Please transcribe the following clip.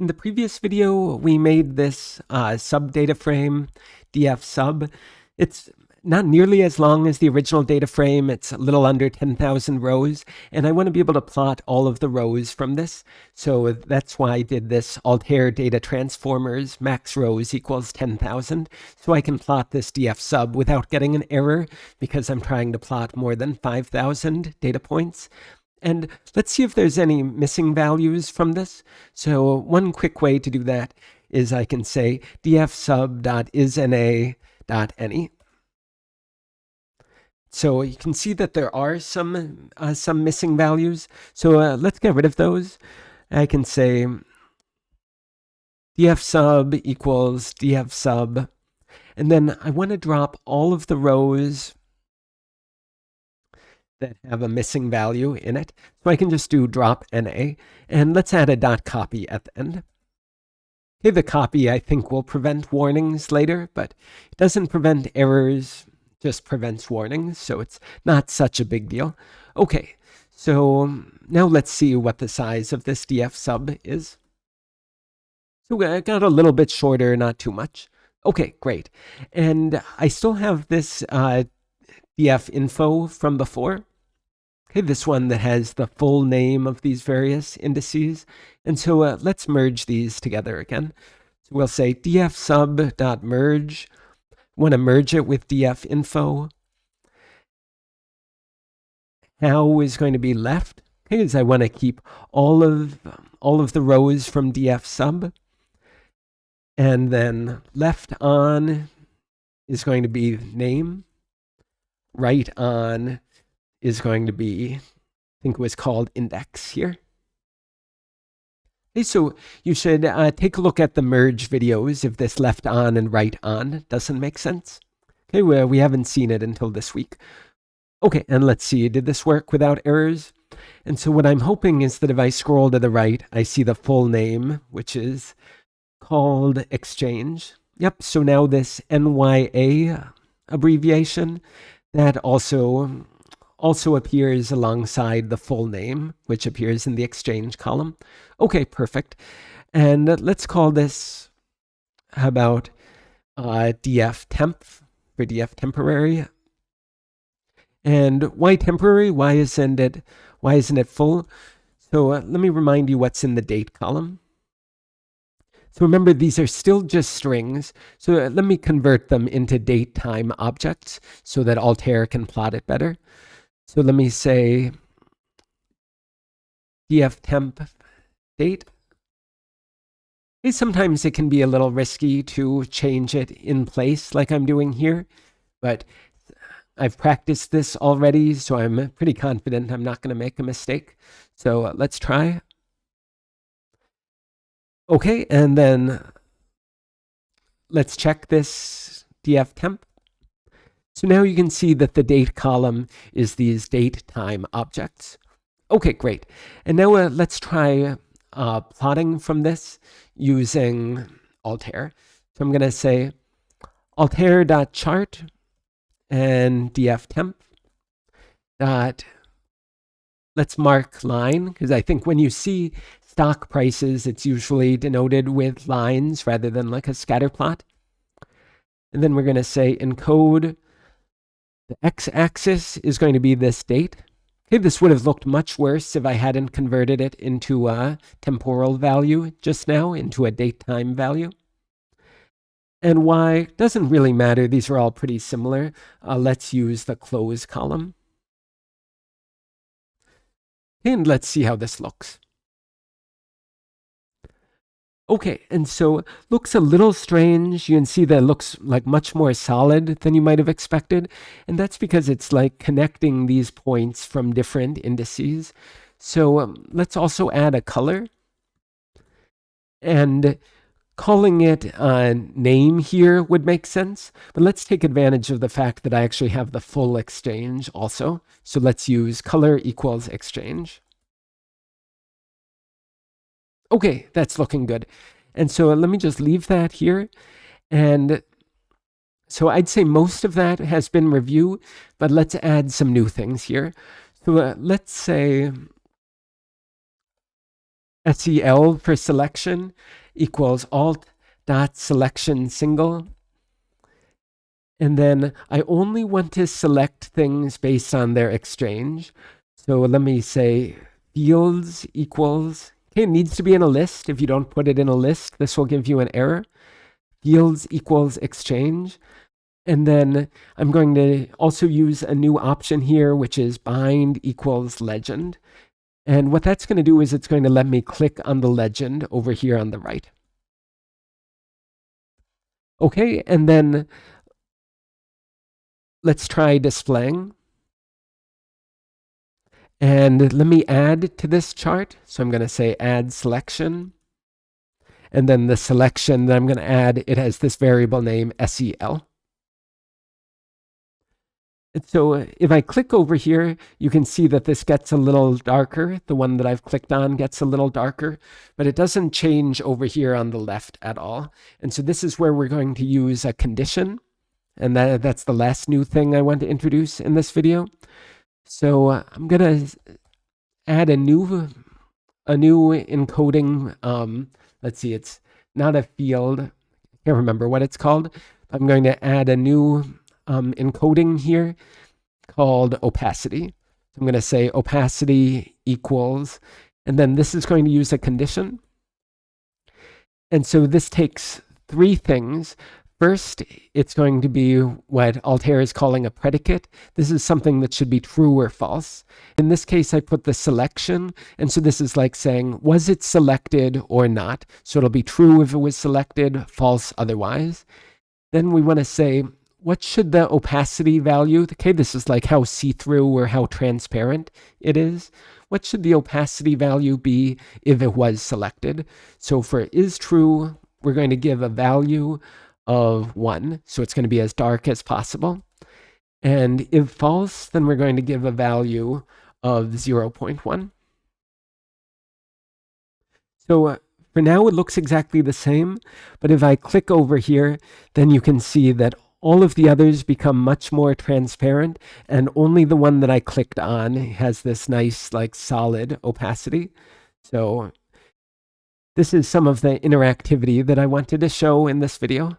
In the previous video, we made this sub data frame, df sub. It's not nearly as long as the original data frame. It's a little under 10,000 rows, and I want to be able to plot all of the rows from this. So that's why I did this Altair data transformers max rows equals 10,000. So I can plot this df sub without getting an error because I'm trying to plot more than 5,000 data points. And let's see if there's any missing values from this. So one quick way to do that is I can say df sub.isNA.any. So you can see that there are some missing values. So let's get rid of those. I can say df sub equals df sub. And then I want to drop all of the rows that have a missing value in it. So I can just do drop NA, and let's add a dot copy at the end. Okay, the copy I think will prevent warnings later, but it doesn't prevent errors, just prevents warnings, so it's not such a big deal. Okay, so now let's see what the size of this df sub is. So I got a little bit shorter, not too much. Okay, great. And I still have this df info from before. Okay, this one that has the full name of these various indices. And so let's merge these together again. So we'll say df sub.merge. Want to merge it with df info. How is going to be left? Okay, because I want to keep all of the rows from df sub. And then left on is going to be name. Right on is going to be, I think it was called index here. Okay, so you should take a look at the merge videos if this left on and right on doesn't make sense. Okay, well, we haven't seen it until this week. Okay, and let's see, did this work without errors? And so what I'm hoping is that if I scroll to the right, I see the full name, which is called exchange. Yep, so now this NYA abbreviation, that also appears alongside the full name, which appears in the exchange column. Okay, perfect. And let's call this, how about df temp for df temporary. And why temporary? Why isn't it full? So let me remind you what's in the date column. So remember, these are still just strings. So let me convert them into date time objects so that Altair can plot it better. So let me say df temp date. Okay, sometimes it can be a little risky to change it in place like I'm doing here, but I've practiced this already, so I'm pretty confident I'm not going to make a mistake. So let's try. Okay, and then let's check this df temp. So now you can see that the date column is these date time objects. Okay, great. And now let's try plotting from this using Altair. So I'm going to say altair.chart and df temp dot, let's mark line, because I think when you see stock prices, it's usually denoted with lines rather than like a scatter plot. And then we're going to say encode. The x-axis is going to be this date. Okay, this would have looked much worse if I hadn't converted it into a temporal value just now, into a date time value. And y doesn't really matter. These are all pretty similar. Let's use the close column. And let's see how this looks. Okay, and so looks a little strange. You can see that it looks like much more solid than you might have expected. And that's because it's like connecting these points from different indices. So let's also add a color. And calling it a name here would make sense. But let's take advantage of the fact that I actually have the full exchange also. So let's use color equals exchange. Okay, that's looking good. And so let me just leave that here. And so I'd say most of that has been reviewed, but let's add some new things here. So let's say SEL for selection equals alt dot selection single. And then I only want to select things based on their exchange. So let me say fields equals, okay, it needs to be in a list. If you don't put it in a list, this will give you an error. Fields equals exchange. And then I'm going to also use a new option here, which is bind equals legend. And what that's going to do is it's going to let me click on the legend over here on the right. Okay, and then let's try displaying. And let me add to this chart. So I'm going to say add selection. And then the selection that I'm going to add, it has this variable name SEL. And so if I click over here, you can see that this gets a little darker. The one that I've clicked on gets a little darker, but it doesn't change over here on the left at all. And so this is where we're going to use a condition. And that's the last new thing I want to introduce in this video. So I'm going to add a new encoding. Let's see, it's not a field. I can't remember what it's called. I'm going to add a new encoding here called opacity. So I'm going to say opacity equals, and then this is going to use a condition. And so this takes three things. First, it's going to be what Altair is calling a predicate. This is something that should be true or false. In this case, I put the selection. And so this is like saying, was it selected or not? So it'll be true if it was selected, false otherwise. Then we want to say, what should the opacity value? Okay, this is like how see-through or how transparent it is. What should the opacity value be if it was selected? So for is true, we're going to give a value of 1. So it's going to be as dark as possible. And if false, then we're going to give a value of 0.1. So for now, it looks exactly the same. But if I click over here, then you can see that all of the others become much more transparent, and only the one that I clicked on has this nice, like, solid opacity. So this is some of the interactivity that I wanted to show in this video.